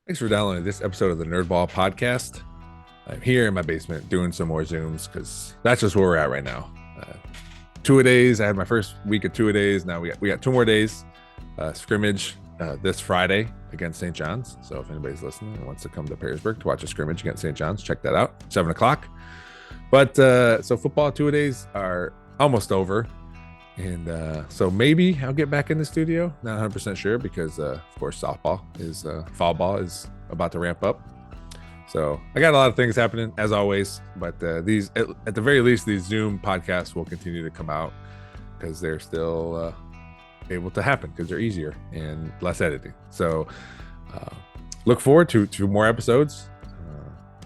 Thanks for downloading this episode of the Nerdball Podcast. I'm here in my basement doing some more Zooms because that's just where we're at right now. Two-a-days. I had my first week of two-a-days. Now we got 2 more days. Scrimmage this Friday against St. John's. So if anybody's listening and wants to come to Perrysburg to watch a scrimmage against St. John's, check that out. 7 o'clock. But so football two-a-days are almost over. And so maybe I'll get back in the studio. Not 100% sure because, of course, fall ball is about to ramp up. So I got a lot of things happening as always. But these, at the very least, these Zoom podcasts will continue to come out because they're still able to happen because they're easier and less editing. So look forward to more episodes.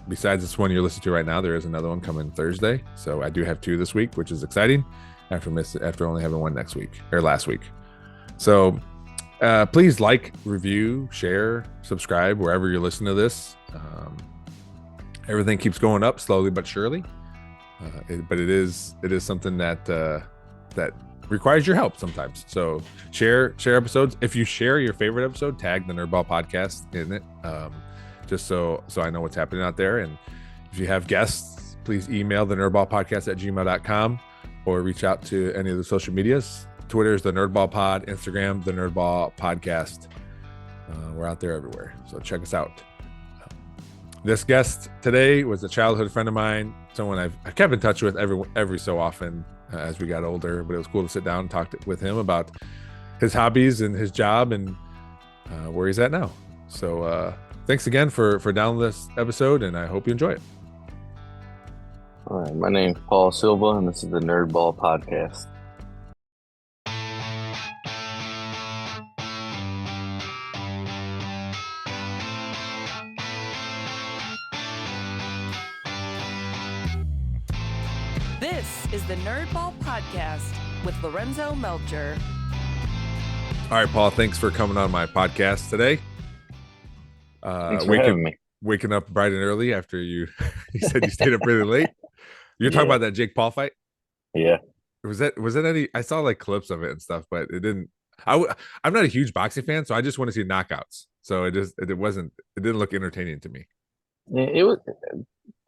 Besides this one you're listening to right now, there is another one coming Thursday. So I do have 2 this week, which is exciting. After only having 1 last week. So please like, review, share, subscribe wherever you're listening to this. Everything keeps going up slowly but surely. But it is something that requires your help sometimes. So share episodes. If you share your favorite episode, tag the Nerdball Podcast in it. Just so I know what's happening out there. And if you have guests, please email the nerdballpodcast@gmail.com. or reach out to any of the social medias. Twitter is the Nerdball Pod, Instagram, the Nerdball Podcast. We're out there everywhere, so check us out. This guest today was a childhood friend of mine, someone I've kept in touch with every so often as we got older, but it was cool to sit down and talk with him about his hobbies and his job and where he's at now. So thanks again for downloading this episode, and I hope you enjoy it. All right, my name's Paul Silva, and this is the Nerdball Podcast. This is the Nerdball Podcast with Lorenzo Melcher. All right, Paul, thanks for coming on my podcast today. Thanks for having me. Waking up bright and early after you said you stayed up really late. You're talking about that Jake Paul fight? Yeah. Was that any? I saw like clips of it and stuff, but it didn't. I'm not a huge boxing fan, so I just want to see knockouts. So it didn't look entertaining to me. It was.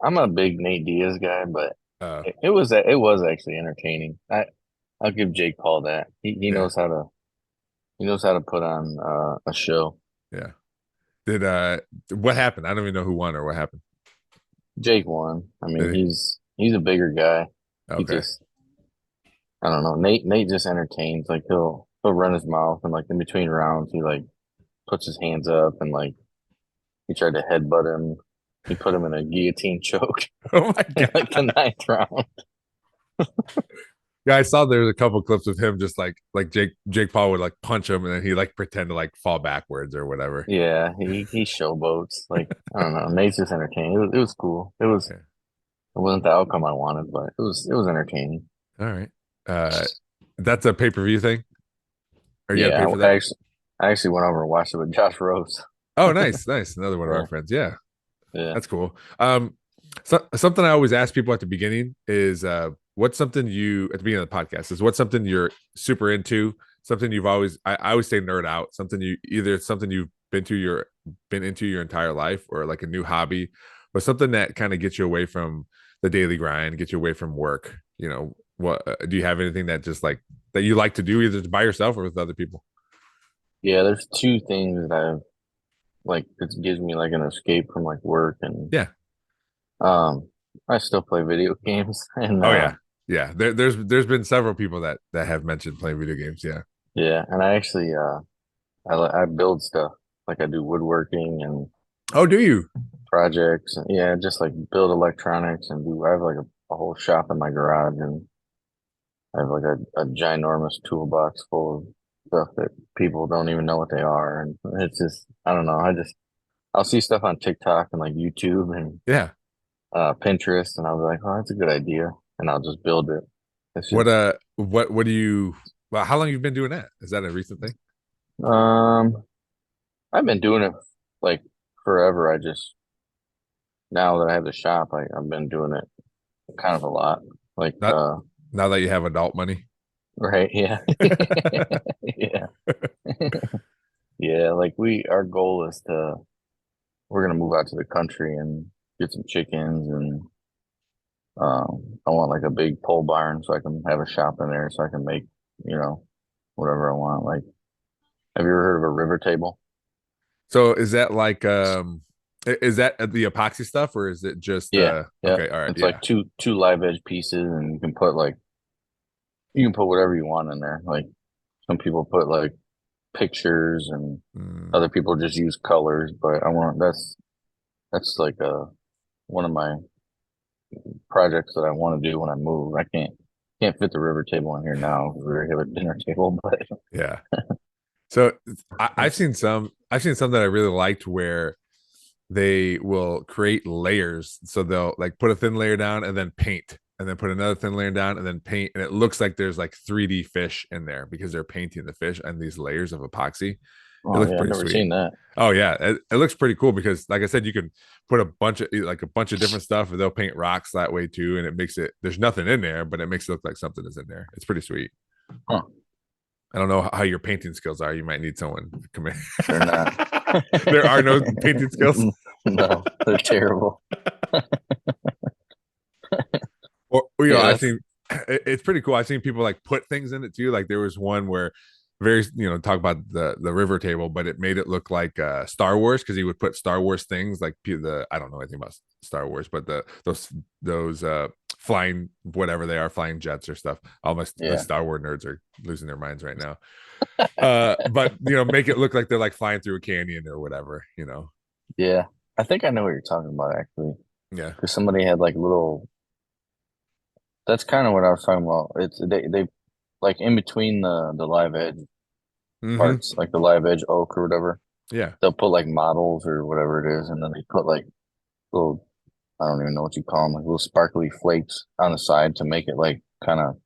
I'm a big Nate Diaz guy, but it was actually entertaining. I'll give Jake Paul that. He knows how to put on a show. Yeah. What happened? I don't even know who won or what happened. Jake won. I mean, he's a bigger guy. Okay. I don't know. Nate just entertains. Like he'll run his mouth and like in between rounds he like puts his hands up and like he tried to headbutt him. He put him in a guillotine choke. Oh my god! Like the 9th round. Yeah, I saw there's a couple clips of him just like Jake Paul would like punch him and then he like pretend to like fall backwards or whatever. Yeah, he showboats. Like I don't know. Nate's just entertaining. It was cool. It wasn't the outcome I wanted, but it was entertaining. All right. That's a pay-per-view thing? Or you yeah, gotta pay for that? I actually went over and watched it with Josh Rose. Oh, nice. Another one of our friends. Yeah. Yeah. That's cool. So something I always ask people at the beginning is what's something you at the beginning of the podcast is what's something you're super into, something you've always I always say nerd out, something you've been into your entire life or like a new hobby, or something that kind of gets you away from the daily grind, gets you away from work. You know, what do you have anything that just like that you like to do either by yourself or with other people? Yeah, there's 2 things that I've like it gives me like an escape from like work and Yeah. I still play video games and yeah. There's been several people that have mentioned playing video games. Yeah, and I actually I build stuff like I do woodworking and Oh, do you? projects and yeah, just like build electronics and I have like a whole shop in my garage and I have like a ginormous toolbox full of stuff that people don't even know what they are and it's just I don't know I'll see stuff on TikTok and like YouTube and Yeah. Pinterest and I'll be like, oh, that's a good idea, and I'll just build it. What do you? Well, how long you been doing that? Is that a recent thing? I've been doing it like forever. I just now that I have the shop, I've been doing it kind of a lot. Like Now that you have adult money. right, yeah, yeah, yeah. Like our goal is to we're gonna move out to the country and get some chickens, and I want like a big pole barn so I can have a shop in there so I can make, you know, whatever I want. Like, have you ever heard of a river table? So is that like is that the epoxy stuff or is it just Yeah, yeah. okay, all right, It's like yeah. two live edge pieces, and you can put whatever you want in there. Like some people put like pictures, and Mm, other people just use colors. But I want that's like one of my projects that I want to do when I move. I can't fit the river table in here now because we already have a dinner table. But yeah. So I've seen some that I really liked where they will create layers. So they'll like put a thin layer down and then paint, and then put another thin layer down and then paint. And it looks like there's like 3D fish in there because they're painting the fish and these layers of epoxy. It oh looks yeah, I've pretty never sweet. seen that. Oh yeah, it looks pretty cool because like I said, you can put a bunch of different stuff and they'll paint rocks that way too. And it makes it there's nothing in there, but it makes it look like something is in there. It's pretty sweet. Huh? I don't know how your painting skills are. You might need someone to come in. They're not. There are no painting skills. No, they're terrible. Or Yeah, I've that's seen it's pretty cool. I've seen people like put things in it too. Like there was one where very talk about the river table, but it made it look like Star Wars because he would put Star Wars things like the I don't know anything about Star Wars, but those flying whatever they are, flying jets or stuff. All the yeah, Star Wars nerds are losing their minds right now. But make it look like they're like flying through a canyon or whatever. yeah. I think I know what you're talking about actually, Yeah. because somebody had like little. That's kind of what I was talking about. It's they like in between the live edge Mm-hmm. parts, like the live edge oak or whatever. Yeah. They'll put like models or whatever it is, and then they put like little, I don't even know what you call them, like little sparkly flakes on the side to make it like kind of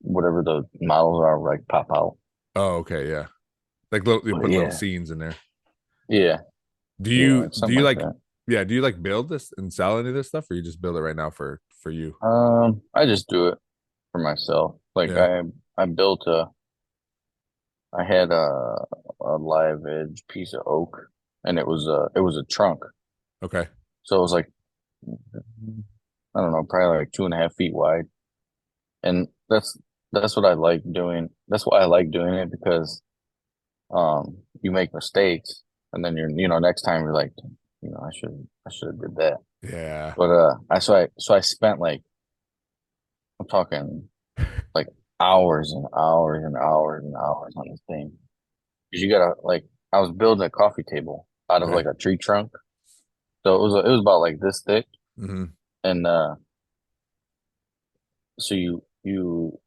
whatever the models are, like pop out. Oh, okay. Yeah. Like little, you But put little yeah, scenes in there. yeah, Do yeah, you it's do something you like like that. yeah, do you like build this and sell any of this stuff or you just build it right now for you? I just do it for myself. Like Yeah. I built I had a live edge piece of oak, and it was a trunk, Okay. so it was like I don't know, probably like 2.5 feet wide, and that's what I like doing. That's why I like doing it because you make mistakes, and then next time you're like, I should have did that. Yeah. But I spent like, I'm talking like hours and hours and hours and hours on this thing. Because you gotta like, I was building a coffee table out of Okay. like a tree trunk, so it was about like this thick, Mm-hmm. and so you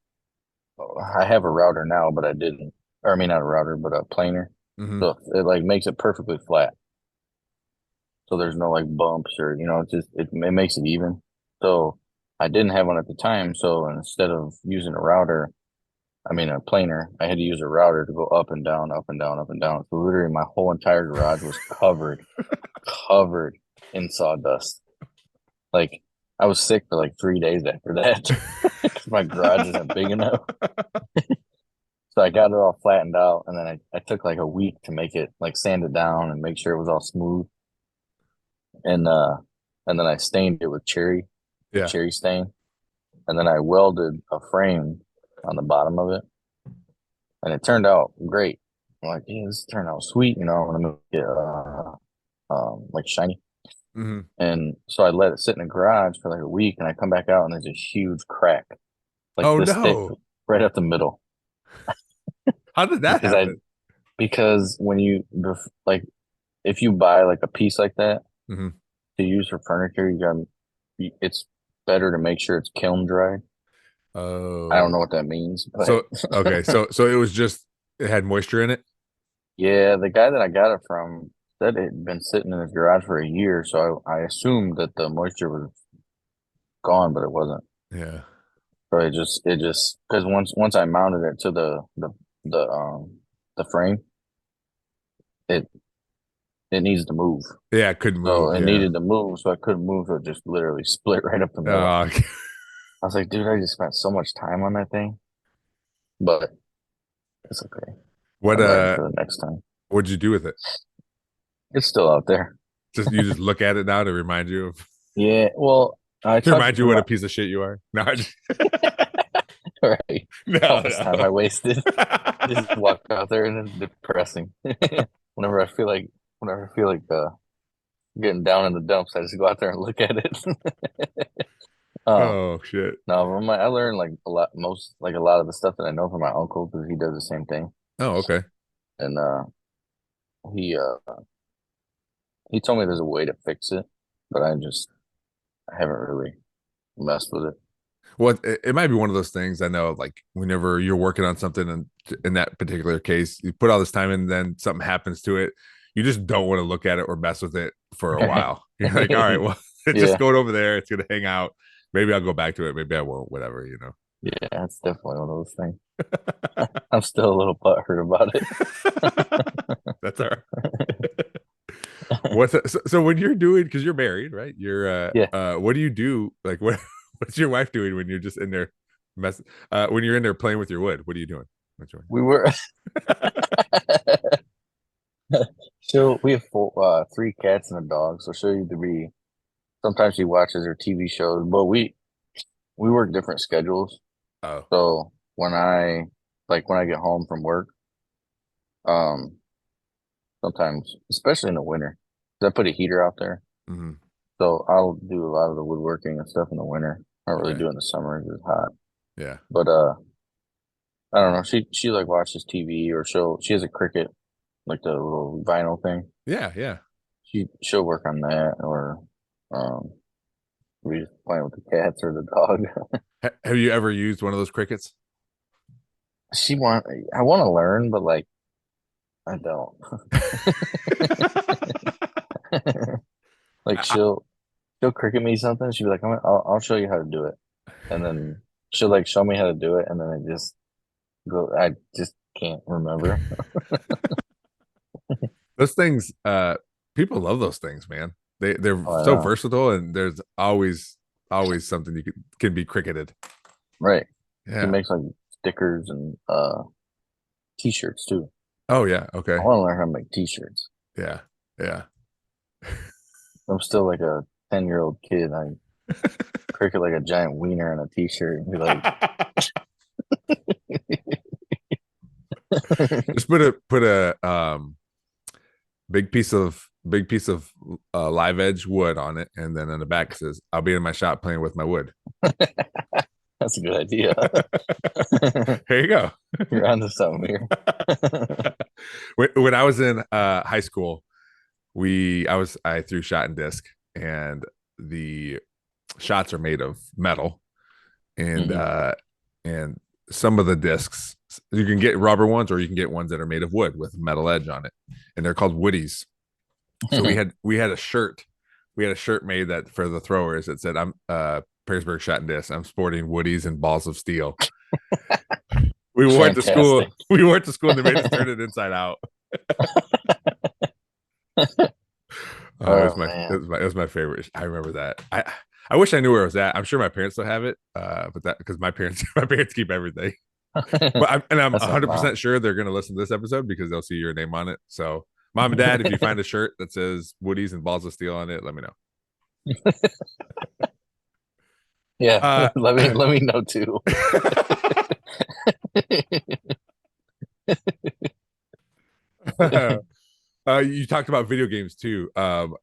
I have a router now, but I didn't, or I mean not a router, but a planer, Mm-hmm. so it like makes it perfectly flat, so there's no like bumps or it makes it even. So I didn't have one at the time, so instead of using a router, I mean a planer, I had to use a router to go up and down, up and down, up and down. So literally my whole entire garage was covered in sawdust. Like I was sick for like 3 days after that because my garage isn't big enough. So I got it all flattened out, and then I took like a week to make it like sand it down and make sure it was all smooth. And and then I stained it with Yeah. cherry stain, and then I welded a frame on the bottom of it, and it turned out great. I'm like, yeah, this turned out sweet. I'm gonna make it like shiny. Mm-hmm. And so I let it sit in the garage for like a week, and I come back out, and there's a huge crack, like Oh this thick, no. right up the middle. How did that Because I happen? because when like if you buy like a piece like that Mm-hmm. to use for furniture, it's better to make sure it's kiln dry. I don't Oh. know what that means, but So okay, so it was just it had moisture in it? yeah, the guy that I got it from said it had been sitting in his garage for a year, so I assumed that the moisture was gone, but it wasn't. Yeah. So it just because once I mounted it to the frame, it it needs to move. Yeah, it couldn't So move. it Yeah. needed to move, so I couldn't move, so it just literally split right up the middle. Okay. I was like, dude, I just spent so much time on that thing, but it's okay. What I'm ready for the next time. what'd you do with it? It's still out there. You just look at it now to remind you of Yeah, well, I to talked remind you to what my a piece of shit you are. No, right. All no, this time I wasted. no. Just walk out there and it's depressing. Whenever I feel like getting down in the dumps, I just go out there and look at it. um, Oh shit. no, but I learned like a lot of the stuff that I know from my uncle because he does the same thing, Oh, okay. and he he told me there's a way to fix it, but I haven't really messed with it. Well, it might be one of those things. I know, like whenever you're working on something, and in that particular case, you put all this time in, and then something happens to it, you just don't want to look at it or mess with it for a while. You're like, all right, well, it's just Yeah, going over there. It's gonna hang out. Maybe I'll go back to it. Maybe I won't. Whatever, you know. yeah, it's definitely one of those things. I'm still a little butthurt about it. That's all right. So when you're doing, because you're married, right? Yeah, What do you do? Like what's your wife doing when you're just in there mess when you're in there playing with your wood? What are you doing? What's your we were. So we have three cats and a dog. So she'll either be sometimes she watches her TV shows, but we work different schedules. Oh. So when I get home from work, um, sometimes especially in the winter, 'cause I put a heater out there, Hmm. so I'll do a lot of the woodworking and stuff in the winter. I don't really Okay. do it in the summer; it's hot. Yeah. But I don't know. She like watches TV or she has a Cricut, like the little vinyl thing. Yeah. Yeah. She'll work on that or um we just playing with the cats or the dog. Have you ever used one of those crickets? I want to learn, but like I don't. Like I, she'll cricket me something. She'll be like, I'll show you how to do it, and then she'll like show me how to do it, and then I just go. I just can't remember. those things, people love those things, man. They're Oh, I so know. versatile, and there's always something you can be cricketed. Right. She Yeah. makes like stickers and t-shirts too. Oh yeah. I Okay. want to learn how to make t-shirts. Yeah. Yeah. I'm still like a 10-year-old kid. I cricket like a giant wiener in a t-shirt and be like, Just put a big piece of live edge wood on it, and then on the back it says, "I'll be in my shop playing with my wood." that's a good idea. Here you go. You're onto something here. When I was in high school, I threw shot and disc, and the shots are made of metal, and Mhm. and some of the discs you can get rubber ones, or you can get ones that are made of wood with metal edge on it, and they're called woodies. So we had a shirt. We had a shirt made that for the throwers that said, "I'm Perrysburg shot and disc. I'm sporting woodies and balls of steel." We wore it to school. Fantastic. We wore it to school, and they made us turn it inside out. It was Oh my man, it was my favorite. I remember that. I wish I knew where it was at. I'm sure my parents still have it, but that because my parents my parents keep everything. I'm that's a lot. 100% sure they're going to listen to this episode because they'll see your name on it. So, mom and dad, if you find a shirt that says Woodies and balls of steel on it, let me know. Yeah, Uh, let me know too. you talked about video games too.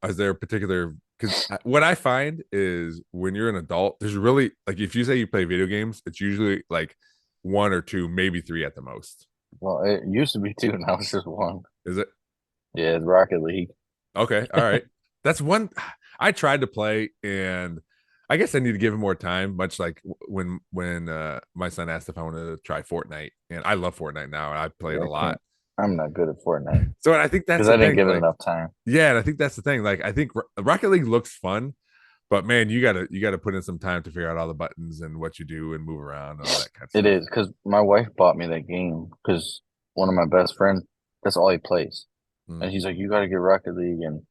Is there a particular? Because what I find is when you're an adult, there's really like if you say you play video games, it's usually like one or two, maybe three at the most. Well, it used to be two, now it's just one. Is it? Yeah, it's Rocket League. Okay, all right. That's one I tried to play, and I guess I need to give it more time. Much like when my son asked if I wanted to try Fortnite, and I love Fortnite now, and I play it Yeah, a I lot. can't. I'm not good at Fortnite So I think that's because the I didn't thing. give it Like, enough time. yeah, and I think that's the thing. Like, I think Rocket League looks fun, but man, you gotta put in some time to figure out all the buttons and what you do and move around and all that kind of It stuff. is because my wife bought me that game because one of my best friends, that's all he plays, Mm. and he's like, "You got to get Rocket League." And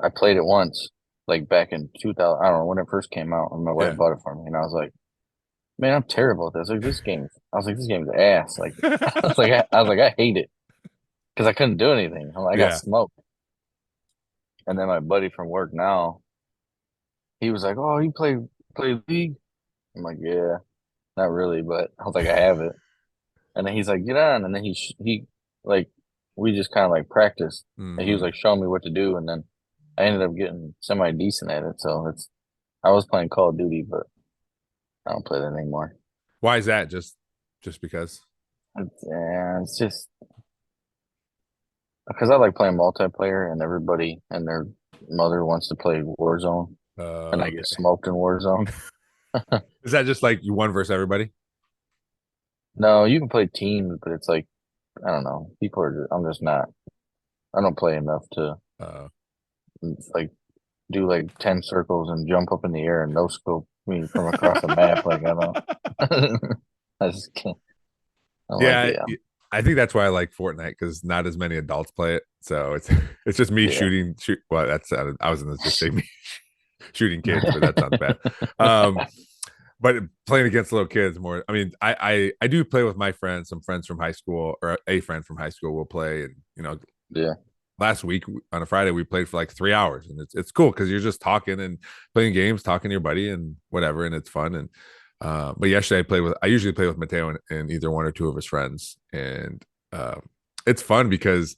I played it once, like back in 2000. I don't know when it first came out, and my wife Yeah. bought it for me, and I was like, "Man, I'm terrible at this." Like this game, I was like, "This game's ass." Like I was like, I hate it because I couldn't do anything. I got Yeah. smoked. And then my buddy from work now, he was like, "Oh, you play League?" I'm like, "Yeah, not really, but I was like, I have it." And then he's like, "Get on," and then he like we just kind of like practiced. And he was Mhm. like showing me what to do, and then I ended up getting semi decent at it. So I was playing Call of Duty, but I don't play that anymore. Why is that? Just because? It's just because I like playing multiplayer, and everybody and their mother wants to play Warzone, and I Okay. get smoked in Warzone. Is that just like you one versus everybody? No, you can play teams, but it's like I don't know. People are. I'm just not. I don't play enough to Uh, like do like 10 circles and jump up in the air and no scope me from across the map. Like I don't. I just can't. I don't like yeah, it. I think that's why I like Fortnite because not as many adults play it. So it's it's just me Yeah. shooting. Well, that's I was gonna just say me shooting kids, but that sounds bad. Um, but playing against little kids more. I mean, I do play with my friends, some friends from high school, or a friend from high school will play, and Yeah. last week on a Friday we played for like 3 hours, and it's cool because you're just talking and playing games, talking to your buddy and whatever, and it's fun. And but yesterday I usually play with Mateo and either one or two of his friends, and it's fun because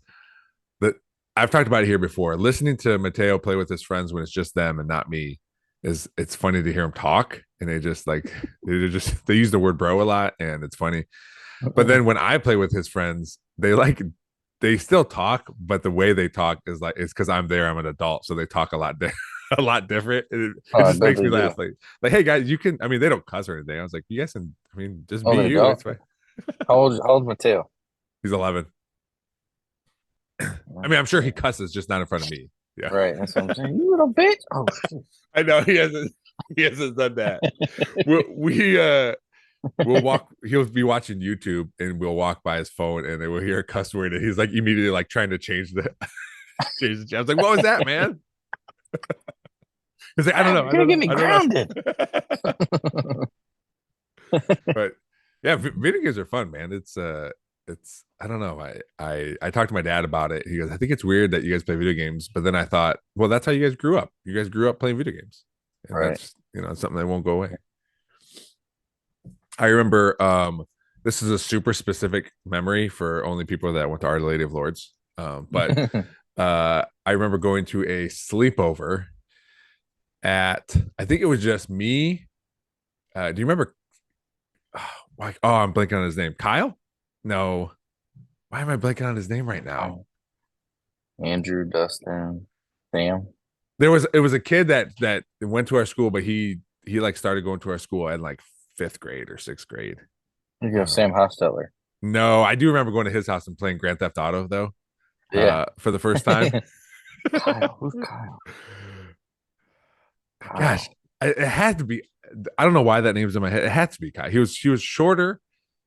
the I've talked about it here before. Listening to Mateo play with his friends when it's just them and not me it's funny to hear him talk, and they use the word bro a lot, and it's funny. But then when I play with his friends, they still talk, but the way they talk is like it's because I'm there. I'm an adult, so they talk a lot a lot different. It Oh, I just bet makes they me do. laugh. Like, hey guys, you can. I mean, they don't cuss or anything. I was like, you guys can. I mean, just Oh, be they you. don't. It's fine. How old's Mateo? He's 11. I mean, I'm sure he cusses, just not in front of me. Yeah, Right. That's what I'm saying. You little bitch. Oh shit. I know he hasn't. He hasn't done that. We'll walk. He'll be watching YouTube, and we'll walk by his phone, and then we'll hear a cuss word, and he's like immediately like trying to change the change the channel. I was like, "What was that, man?" He's like, "I don't know. You're I gonna don't get know. me I don't grounded. know." But yeah, video games are fun, man. It's I don't know. I talked to my dad about it. He goes, "I think it's weird that you guys play video games," but then I thought, well, that's how you guys grew up. You guys grew up playing video games, and Right. that's something that won't go away. I remember this is a super specific memory for only people that went to Our Lady of Lords. But I remember going to a sleepover at I think it was just me. Do you remember? I'm blanking on his name. Kyle? No. Why am I blanking on his name right now? Andrew, Dustin, Sam. It was a kid that went to our school, but he like started going to our school in like fifth grade or sixth grade. You go Um, Sam Hostetler. no, I do remember going to his house and playing Grand Theft Auto though, Yeah. for the first time. Kyle. Who's Kyle? Gosh, Kyle. it had to be. I don't know why that name's in my head. It had to be Kai. He was shorter.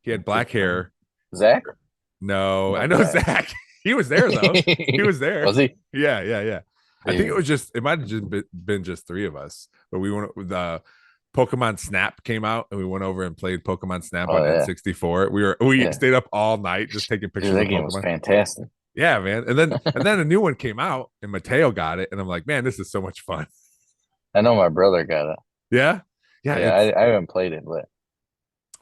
He had black hair. Zach? No, I No, know Kyle. Zach. He was there though. He was there. Was he? Yeah. I think Yeah. it might have just been just three of us. But we went with Pokemon Snap came out, and we went over and played Pokemon Snap Oh on yeah. N64. We Yeah. stayed up all night just taking Dude, pictures that of game was Pokemon. fantastic. Yeah, man. And then a new one came out, and Mateo got it, and I'm like, man, this is so much fun. I know my brother got it. Yeah, yeah. Yeah, It's I haven't played it, but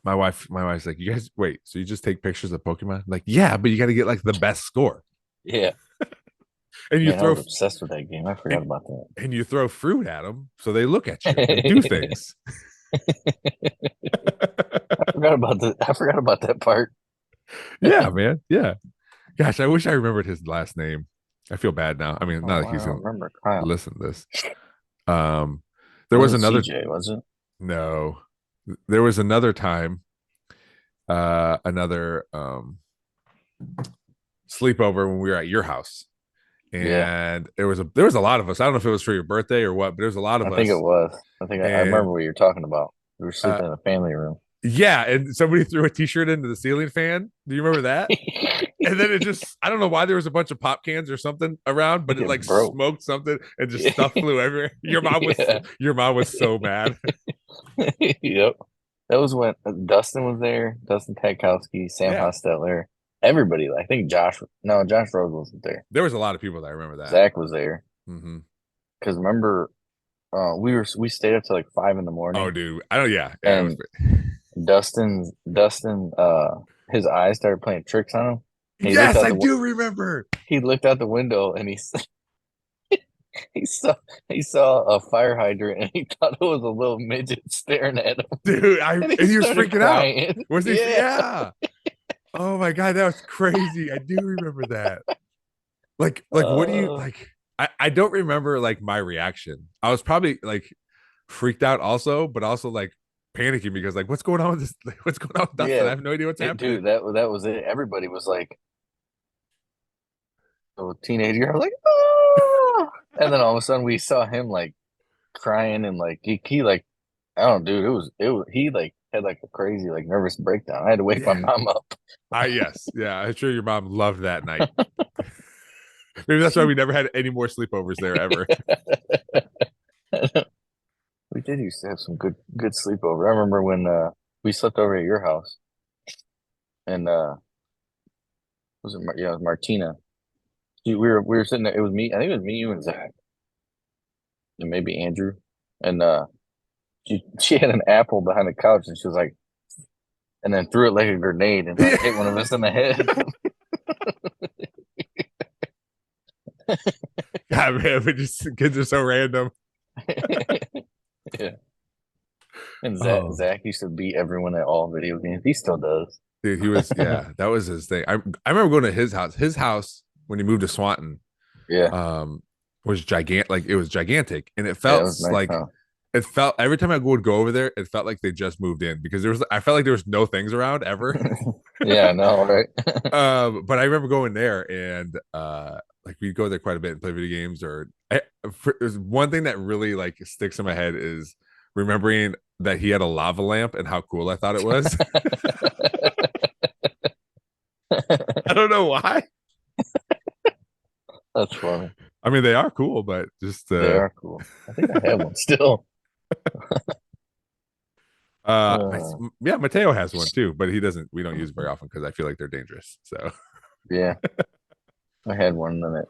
my wife's like, you guys wait, so you just take pictures of Pokemon? I'm like, yeah, but you got to get like the best score, yeah. and you Man, I throw was obsessed with that game. I forgot and, about that. and you throw fruit at them, so they look at you and do things. I forgot about that part. Yeah, man. Yeah. Gosh, I wish I remembered his last name. I feel bad now. I mean, Oh, not like wow, he's I gonna don't remember Kyle. listen to this. It There was wasn't another CJ, was it? no, there was another time, another sleepover when we were at your house, Yeah, and there was a lot of us. I don't know if it was for your birthday or what, but there was a lot I of think it us, was. I think I and remember what you're talking about. We were uh, sleeping in a family room. yeah, and somebody threw a T-shirt into the ceiling fan. Do you remember that? And then I don't know why there was a bunch of pop cans or something around, but it It like broke. smoked something and just stuff flew everywhere. Yeah. Your mom was so mad. Yep. That was when Dustin was there, Dustin Katkowski, Sam Yeah. Hostetler, everybody. I think Josh Rose wasn't there. There was a lot of people that I remember that. Zach was there. Mm-hmm. Because remember, we stayed up till like 5 in the Oh, morning, dude. I don't. Yeah. Yeah. It was. and Dustin, his eyes started playing tricks on him. And Yes, I do remember. he looked out the window and he saw he saw a fire hydrant and he thought it was a little midget staring at him, Dude, and and he was started freaking out. crying. Was he? Yeah. Yeah. Oh my God, that was crazy. I do remember that. Like what do you like? I don't remember like my reaction. I was probably like freaked out also, but also like panicking because like what's going on with this? Like, what's going on with Dustin? I Yeah, have no idea what's happening. dude, that was it. Everybody was like, a teenager. I was like, oh, and then all of a sudden we saw him like crying and like he like I don't know, dude. It was he like had like a crazy like nervous breakdown. I had to wake my Yeah. mom up. Yes. Yeah. I'm sure your mom loved that night. Maybe that's why we never had any more sleepovers there ever. We did used to have some good sleepover. I remember when we slept over at your house and yeah, it was Martina. We were sitting there. It was me. I think it was me, you, and Zach, and maybe Andrew. And she had an apple behind the couch, and she was like, and then threw it like a grenade and like hit one of us in the head. God, man, but just kids are so random. Yeah. And Oh, Zach used to beat everyone at all video games. He still does. dude, he was that was his thing. I remember going to his house. His house when he moved to Swanton, Yeah. was gigantic. Like it was gigantic, and it Yeah, it felt was nice, like huh? it felt every time I would go over there, it felt like they just moved in because I felt like there was no things around ever. Yeah, I know, right? But I remember going there and like we'd go there quite a bit and play video games. There's one thing that really like sticks in my head is remembering that he had a lava lamp and how cool I thought it was. I don't know why. That's funny. I mean, they are cool, but just They are cool. I think I have one still. Uh, yeah, Mateo has one too, but he doesn't. We don't use it very often because I feel like they're dangerous. So yeah, I had one and then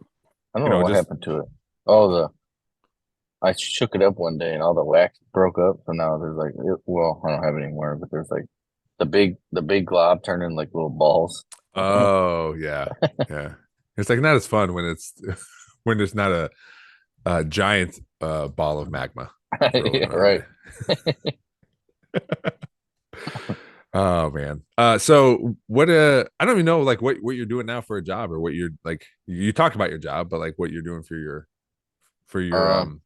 I don't you know know, what just happened to it. Oh, I shook it up one day and all the wax broke up. So now there's like, well, I don't have it anymore, but there's like the big glob turned into like little balls. oh yeah, yeah. It's like not as fun when it's when there's not a giant ball of magma rolling Yeah, around. right. Oh man. So what I don't even know like what you're doing now for a job or what you're like you talked about your job, but like what you're doing for your Um,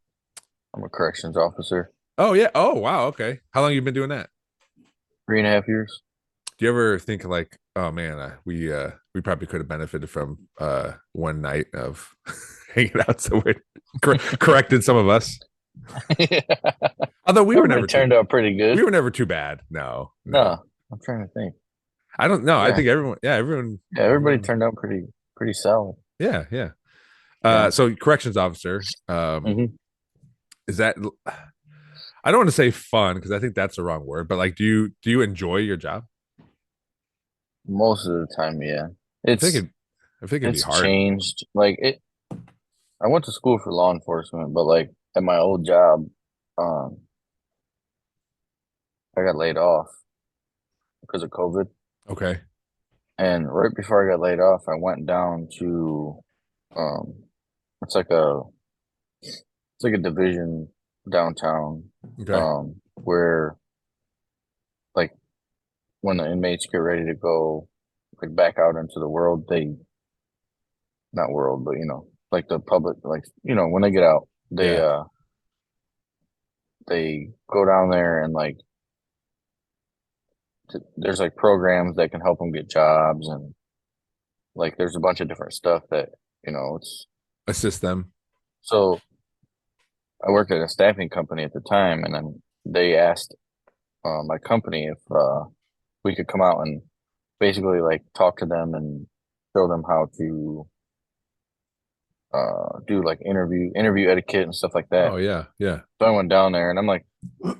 I'm a corrections officer. oh yeah. Oh wow, okay. How long you been doing that? 3.5 years. Do you ever think like, oh man, we probably could have benefited from one night of hanging out somewhere corrected some of us. Yeah. Although we were Everybody never too turned out pretty good. we were never too bad. No, no. No, I'm trying to think. I don't know. I Yeah, think everyone yeah, everybody turned out pretty solid. yeah, yeah. Yeah. So corrections officer, Hmm. is that I don't want to say fun because I think that's the wrong word, but like do you enjoy your job? Most of the time, yeah. I think It's it I think it'd be it's hard. changed. Like it I went to school for law enforcement, but like at my old job, um, I got laid off because of COVID. Okay. And right before I got laid off, I went down to um it's like a division downtown, Okay. where like when the inmates get ready to go like back out into the world, they not world, but like the public, like when they get out, they Yeah. they go down there and like there's like programs that can help them get jobs, and like there's a bunch of different stuff that it's Assist them. so I worked at a staffing company at the time, and then they asked my company if we could come out and basically like talk to them and show them how to do like interview etiquette and stuff like that. Oh yeah. Yeah. So I went down there and I'm like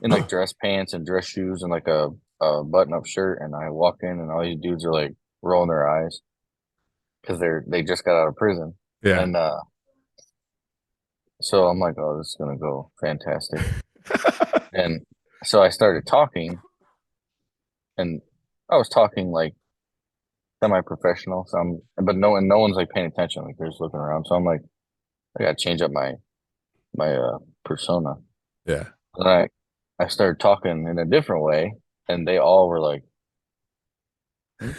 in like dress pants and dress shoes and like a button up shirt, and I walk in and all these dudes are like rolling their eyes because they just got out of prison. Yeah. And So I'm like, oh, this is gonna go fantastic. And so I started talking, and I was talking like semi-professional. So but no one's like paying attention. Like they're just looking around. So I'm like, I gotta change up my persona. Yeah. And I started talking in a different way, and they all were like, hmm?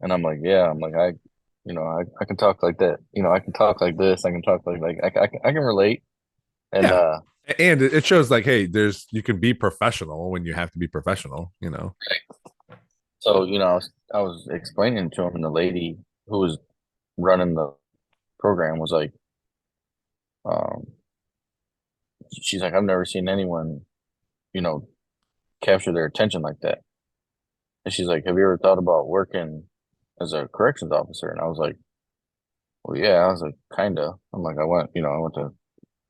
And I'm like, yeah, I'm like, I can talk like that. I can talk like this. I can talk I can relate. And Yeah. And it shows like, hey, you can be professional when you have to be professional, so I was explaining to him, and the lady who was running the program was like, um, she's like, I've never seen anyone, you know, capture their attention like that. And she's like, have you ever thought about working as a corrections officer? And I was like, well, yeah. I was like, kinda. I'm like, I went to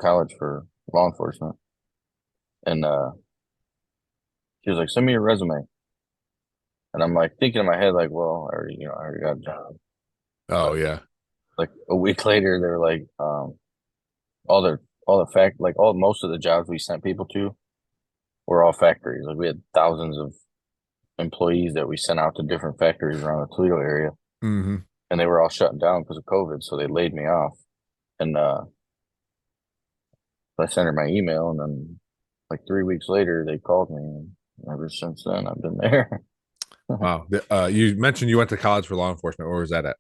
college for law enforcement, and she was like, send me your resume. And I'm like thinking in my head, like, well, I already got a job. Oh But yeah. like a week later, they're like, all the fact, like all most of the jobs we sent people to were all factories. Like we had thousands of employees that we sent out to different factories around the Toledo area, Mm-hmm. and they were all shutting down because of COVID. So they laid me off, and I sent her my email, and then like 3 weeks later, they called me, and ever since then, I've been there. Wow. You mentioned you went to college for law enforcement. Where was that at?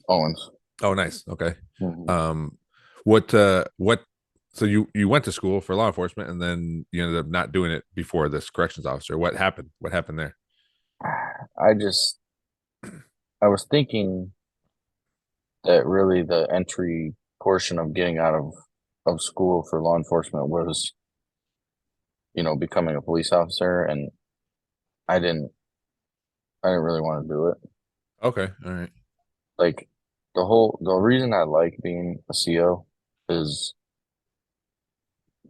Owens. Oh, nice. Okay. Mhm. Um, what? So you went to school for law enforcement, and then you ended up not doing it before this corrections officer. What happened? What happened there? I just I was thinking that really the entry portion of getting out of school for law enforcement was, becoming a police officer, and I didn't I didn't really want to do it. Okay. All right. Like the reason I like being a CO is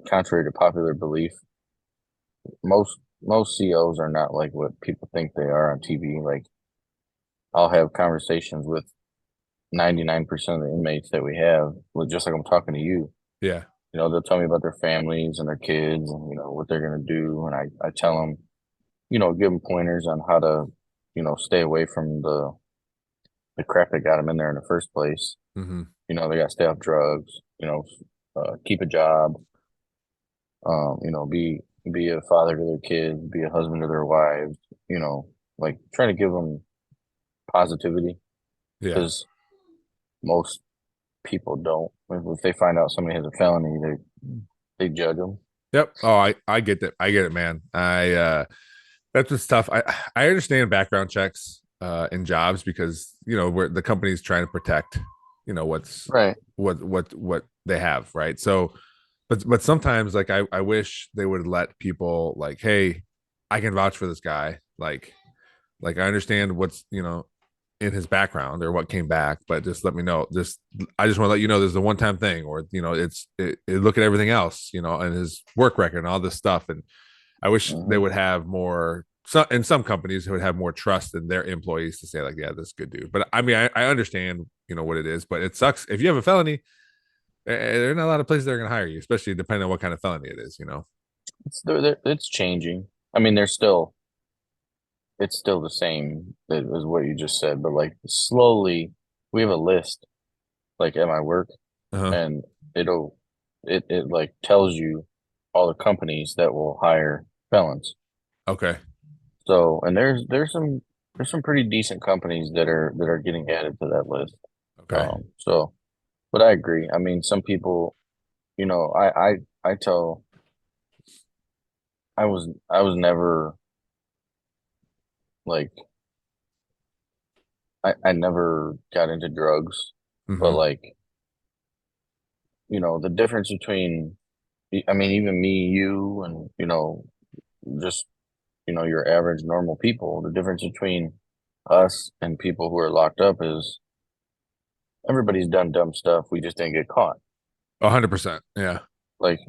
contrary to popular belief, most COs are not like what people think they are on TV. Like I'll have conversations with 99% of the inmates that we have, just like I'm talking to you. Yeah. They'll tell me about their families and their kids and, what they're going to do. And I tell them, give them pointers on how to, stay away from the crap that got them in there in the first place. Mm-hmm. They got to stay off drugs, keep a job, be a father to their kids, be a husband to their wives, like trying to give them positivity, Yeah. because most people don't. If they find out somebody has a felony, they judge them. Yep. Oh, I get that. I get it, man. That's what's tough. I understand background checks in jobs because where the company's trying to protect, what's Right. what they have, right? So, but sometimes like I wish they would let people like, hey, I can vouch for this guy. Like I understand what's in his background or what came back, but just let me know. I just want to let you know this is a one time thing, or look at everything else, and his work record and all this stuff. And I wish they Hmm. would have more. In some companies, would have more trust in their employees to say like, yeah, this is good dude. But I mean, I understand what it is, but it sucks if you have a felony. There are not a lot of places that are going to hire you, especially depending on what kind of felony it is. It's changing. I mean, it's still the same as what you just said, but like slowly, we have a list like at my work, Uh-huh. and it'll it like tells you all the companies that will hire felons. Okay. So, and there's some pretty decent companies that are getting added to that list. Okay. So, but I agree. I mean, some people, I tell I was never like I never got into drugs, but Mm-hmm. like, the difference between, I mean, even me, you, and, just, your average normal people, the difference between us and people who are locked up is everybody's done dumb stuff. We just didn't get caught. 100%. Yeah. Like,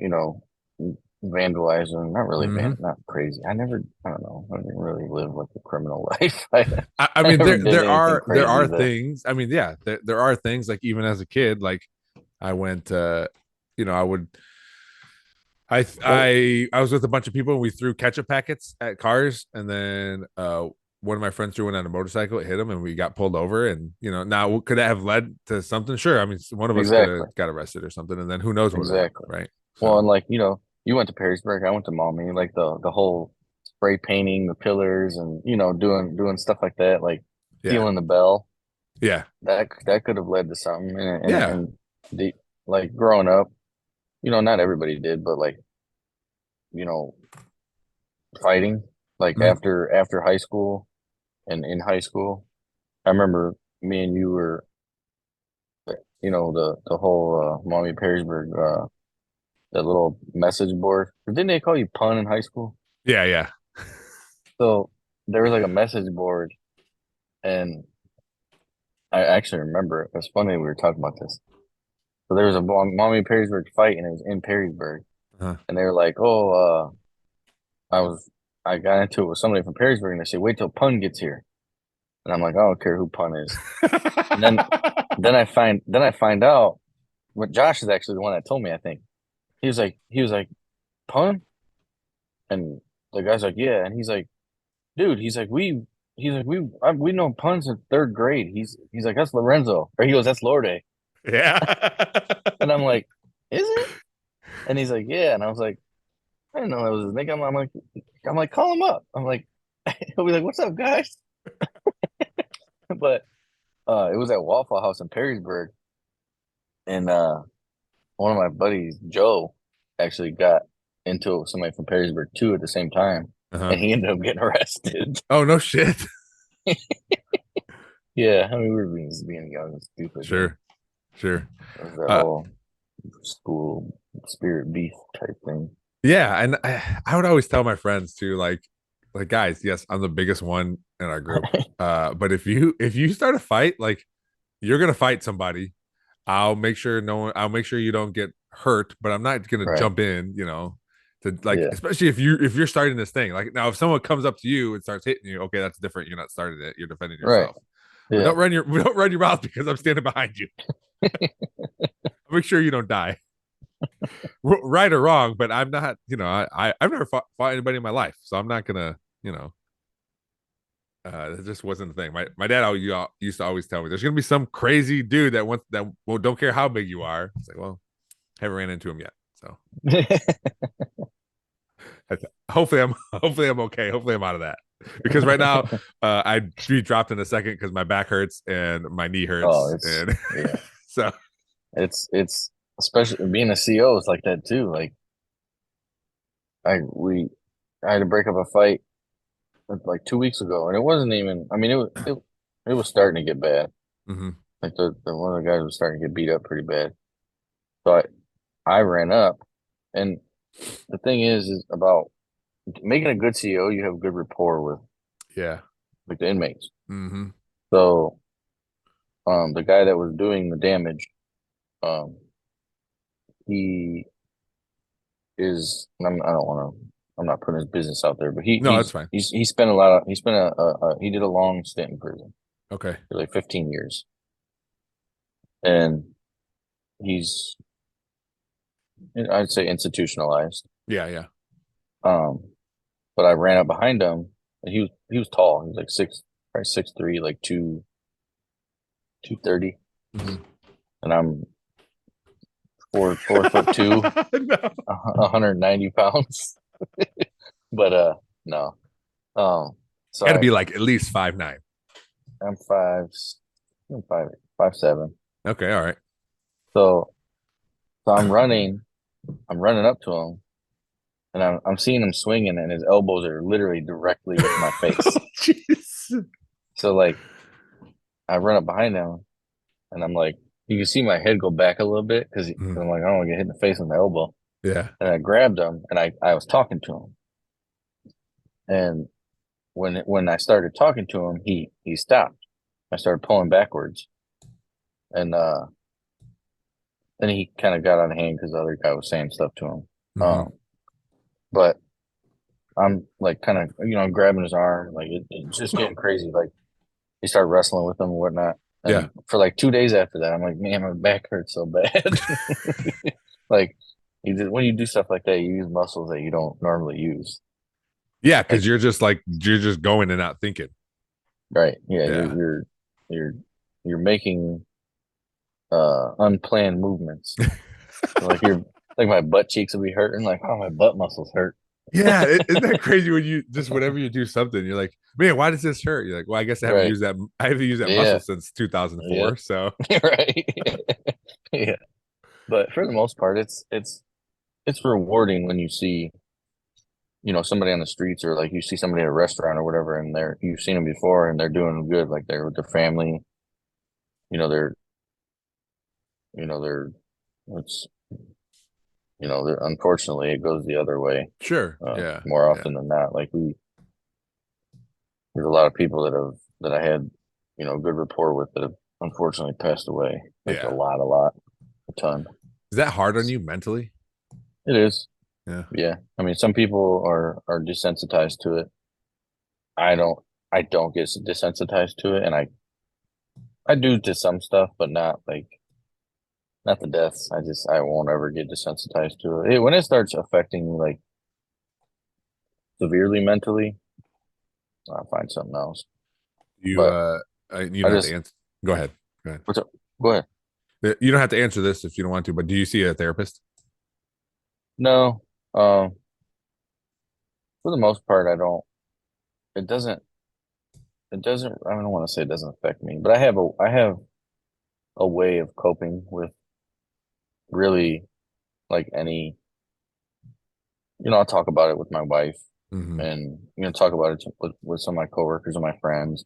vandalizing, not really Mm-hmm. not crazy. I don't know. I didn't really live like a criminal life. I I I mean, never there did there anything are there crazy are that, things. I mean, yeah, there are things like even as a kid, like I went. I would. I was with a bunch of people and we threw ketchup packets at cars, and then one of my friends threw one on a motorcycle. It hit him, and we got pulled over. And now could that have led to something? Sure. I mean, one of us could Exactly. have got arrested or something, and then who knows what would have Exactly. happened, right? Well, So and like, you went to Perrysburg, I went to Maumee, like the whole spray painting the pillars and doing stuff like that, like yeah, stealing the bell. yeah, That could have led to something. yeah. And the like growing up, not everybody did, but like, you know, fighting like Mhm. after high school and in high school. I remember me and you were, the whole Maumee Perrysburg that little message board. Didn't they call you pun in high school? Yeah, yeah. So there was like a message board, and I actually remember it. It's funny we were talking about this. So there was a Maumee Perrysburg fight, and it was in Perrysburg, Uh-huh. and they were like, "Oh, I was I got into it with somebody from Perrysburg, and they said, wait till Pun gets here," and I'm like, "I don't care who Pun is." And then I find out what Josh is actually the one that told me. I think he was like Pun, and the guy's like, "Yeah," and he's like, "Dude," we know Pun since third grade. He's like, "That's Lorenzo," or he goes, "That's Lorde," Yeah. and I'm like, "Is it?" And he's like, "Yeah," and I was like, "I didn't know that was his name." I'm like, "Call him up." I'm like, he'll be like, "What's up, guys?" But it was at Waffle House in Perrysburg, and one of my buddies, Joe, actually got into it with somebody from Perrysburg too at the same time, Uh-huh. and he ended up getting arrested. Oh, no shit. Yeah, I mean, we were being young and stupid, but Sure. Sure. it was that Uh, whole school spirit beef type thing. yeah, and I would always tell my friends too, like guys, yes, I'm the biggest one in our group. But if you start a fight, like you're gonna fight somebody. I'll make sure you don't get hurt, but I'm not gonna Right. jump in, to like, Yeah. especially if you're starting this thing. Like now, if someone comes up to you and starts hitting you, okay, that's different. You're not starting it, you're defending Right. yourself. But Yeah. don't run your mouth because I'm standing behind you. Make sure you don't die. Right or wrong, but I'm not, I've never fought anybody in my life, so I'm not gonna, it just wasn't the thing. My dad used to always tell me there's gonna be some crazy dude that don't care how big you are. It's like, well, haven't ran into him yet, so hopefully I'm okay. Hopefully I'm out of that because right now I'd be dropped in a second because my back hurts and my knee Oh, hurts, it's and yeah. so It's especially being a CO is like that too. Like I had to break up a fight like 2 weeks ago, and it wasn't even. I mean, it was starting to get bad. mhm. Like the one of the guys was starting to get beat up pretty bad. So I ran up, and the thing is about making a good CO. You have good rapport with Yeah. like the inmates. Mm-hmm. So the guy that was doing the damage, um, he is. I don't want to. I'm not putting his business out there, but No, that's fine. he spent a lot of he spent he did a long stint in prison Okay. for like 15 years, and he's I'd say institutionalized. Yeah, yeah. Um, but I ran up behind him, and he was tall. He was like probably 6'3", like 230, Mm-hmm. and I'm 4 foot two, No. 190 pounds. But no, so Got to be like at least 5'9". I'm I'm 5'7". Okay, all right. So I'm running up to him, and I'm seeing him swinging, and his elbows are literally directly with my face. Jeez. So like I run up behind him, and I'm like, you can see my head go back a little bit because Mhm. I'm like, I don't want to get hit in the face with my elbow. Yeah. And I grabbed him, and I was talking to him, and when I started talking to him, he stopped. I started pulling backwards, and then he kind of got out of hand because the other guy was saying stuff to him. Mm-hmm. But I'm like kind of, I'm grabbing his arm, like it's just getting crazy. Like he started wrestling with him and whatnot. Yeah. And for like 2 days after that, I'm like, man, my back hurts so bad. Like when you do stuff like that, you use muscles that you don't normally use. Yeah, because Like, you're just going and not thinking. right. Yeah, Yeah. you're making unplanned movements. Like my butt cheeks will be hurting, like, oh, my butt muscles hurt. Yeah, isn't that crazy when you just whenever you do something, you're like, man, why does this hurt? You're like, well, I guess Right. I haven't used that muscle Yeah. since Yeah. 2004. So Right. Yeah. But for the most part, it's rewarding when you see, somebody on the streets, or like you see somebody at a restaurant or whatever, and you've seen them before and they're doing good, like they're with their family, you know, they're, they're, it's, they're, unfortunately it goes the other way, sure. Yeah. more Yeah. often than not. Like there's a lot of people that I had, good rapport with that have unfortunately passed away. Like Yeah. a ton. Is that hard on you mentally? It is. Yeah. Yeah. I mean, some people are desensitized to it. I don't I don't get desensitized to it, and I do to some stuff, but not the deaths. I won't ever get desensitized to it. When it starts affecting me like severely mentally, I'll find something else. You But you I don't have to just answer. Go ahead. Go ahead. what's up? Go ahead. You don't have to answer this if you don't want to, but do you see a therapist? No, for the most part, I don't. It doesn't. It doesn't. I don't want to say it doesn't affect me, but I have a way of coping with really like any. I'll talk about it with my wife, Mm-hmm. and talk about it with some of my coworkers and my friends.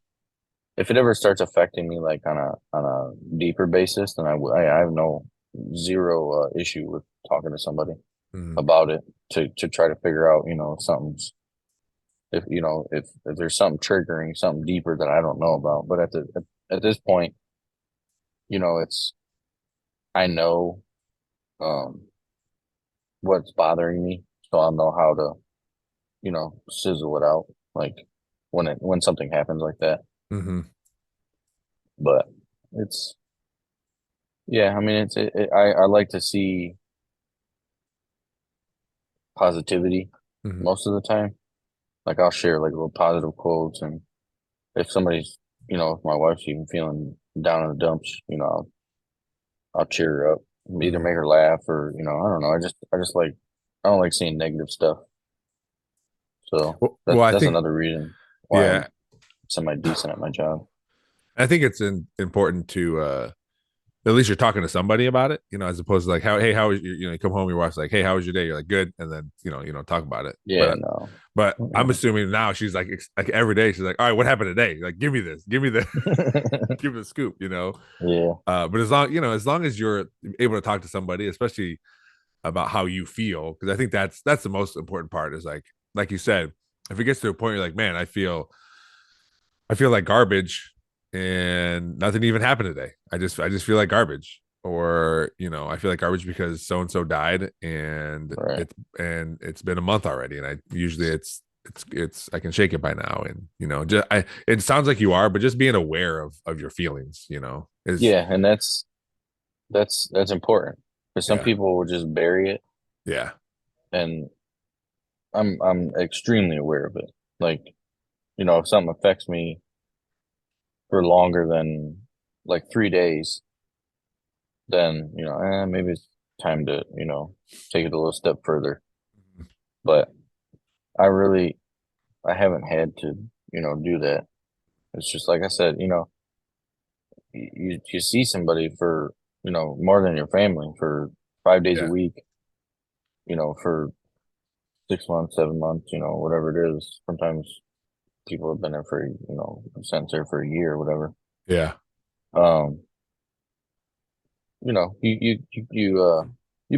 If it ever starts affecting me like on a deeper basis, then I have no zero issue with talking to somebody Mm-hmm. about it to try to figure out if something's if there's something triggering something deeper that I don't know about. But at this point, it's I know um what's bothering me, so I'll know how to sizzle it out, like when something happens like that. Mm-hmm. But it's yeah, I mean I like to see positivity Mm-hmm. most of the time. Like I'll share like little positive quotes, and if somebody's if my wife's even feeling down in the dumps, I'll cheer her up, either Mm-hmm. make her laugh, or I don't know. I just like I don't like seeing negative stuff. So Well, I that's think another reason why yeah, I'm semi decent at my job. I think it's important to at least you're talking to somebody about it, as opposed to like how was your, you come home, your wife's like, hey, how was your day? You're like, good, and then you don't talk about it. Yeah, no. But I'm assuming now she's like every day she's like, all right, what happened today? Like, give me this, give me the, give me the scoop. Yeah, But as long as you're able to talk to somebody, especially about how you feel, because I think that's the most important part. Is like you said, if it gets to a point you're like, man, I feel like garbage and nothing even happened today. I just feel like garbage. Or, I feel like garbage because so and so died and right. it's been a month already. And I usually it's I can shake it by now. And it sounds like you are, but just being aware of your feelings, is Yeah, and that's important because some yeah, people will just bury it, yeah, and I'm extremely aware of it. Like, if something affects me for longer than like 3 days, then maybe it's time to take it a little step further. But I really I haven't had to do that. It's just like I said, you see somebody for more than your family for 5 days a yeah, week, for 6 months, 7 months, whatever it is. Sometimes people have been there for since there for a year or whatever. yeah, Um, you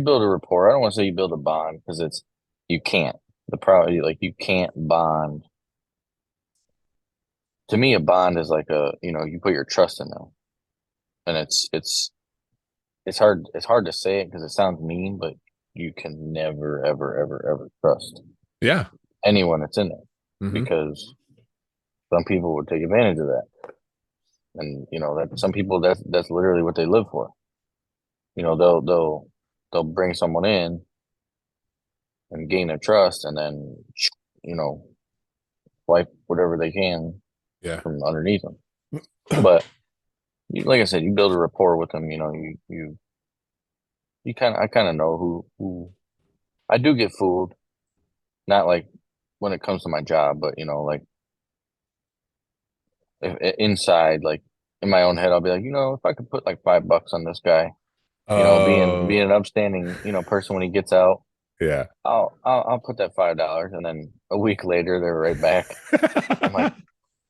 build a rapport. I don't want to say you build a bond because you can't. The problem, like, you can't bond. To me, a bond is like you put your trust in them, and it's hard to say it because it sounds mean, but you can never ever ever ever trust yeah. anyone that's in there Mm-hmm. because some people would take advantage of that. And that some people that's literally what they live for. They'll bring someone in and gain their trust, and then you know wipe whatever they can Yeah. from underneath them. But like I said, you build a rapport with them. I kind of know who I do get fooled. Not like when it comes to my job, but like inside, like in my own head, I'll be like, if I could put like $5 on this guy, being Oh, an upstanding, person when he gets out, yeah. I'll put that $5, and then a week later they're right back. I'm like,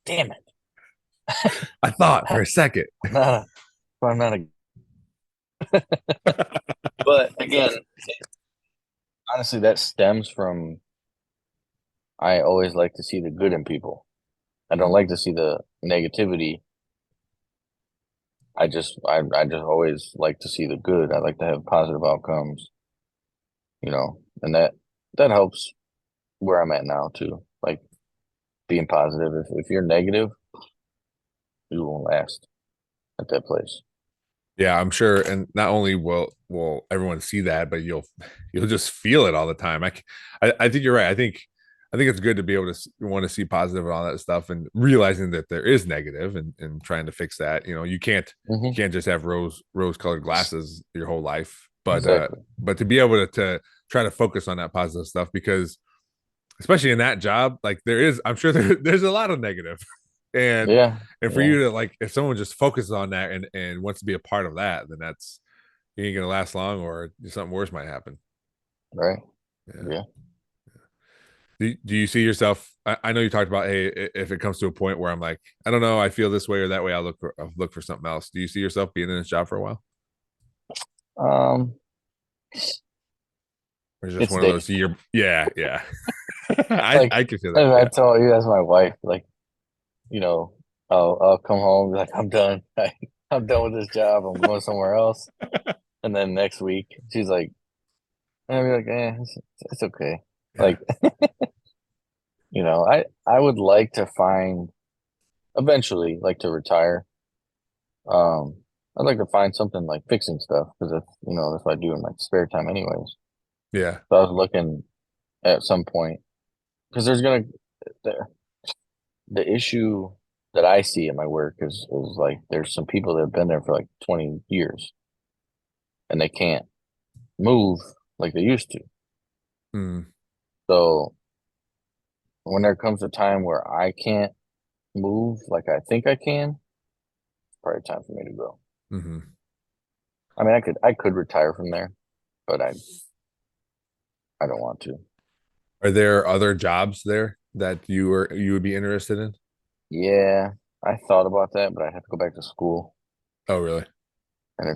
damn it, I thought for a second. I'm not a, I'm not a. But again, honestly, that stems from I always like to see the good in people. I don't like to see the negativity. I just always like to see the good. I like to have positive outcomes, and that helps where I'm at now too. Like being positive. If you're negative, you won't last at that place. Yeah, I'm sure, and not only will everyone see that, but you'll just feel it all the time. I think you're right. I think it's good to be able to want to see positive and all that stuff, and realizing that there is negative, and trying to fix that. You Hmm. can't just have rose colored glasses your whole life, Exactly. but to be able to try to focus on that positive stuff, because especially in that job, like I'm sure there's a lot of negative, and Yeah. and for Yeah. you to, like, if someone just focuses on that and wants to be a part of that, then that's you ain't gonna last long, or something worse might happen. Right. Yeah. Yeah. Do you see yourself? I know you talked about, hey, if it comes to a point where I'm like, I don't know, I feel this way or that way, I'll look for something else. Do you see yourself being in this job for a while, Um, or is it just it's one of dating. those yeah. I Like I can feel that. I Yeah. told you, that's my wife. Like, you know, I'll come home and be like, I'm done. I'm done with this job. I'm going somewhere else. And then next week, she's like, and I'll be like, it's okay. Yeah. Like, I would like to find eventually, like, to retire. Um, I'd like to find something like fixing stuff, because that's what I do in my spare time, anyways. Yeah. So I was looking at some point, because the, the issue that I see in my work is like there's some people that have been there for like 20 years, and they can't move like they used to. Mm, So when there comes a time where I can't move like I think I can, it's probably time for me to go. hmm I mean, I could retire from there, but I don't want to. Are there other jobs there that you would be interested in? Yeah, I thought about that, but I have to go back to school, Oh, really? and I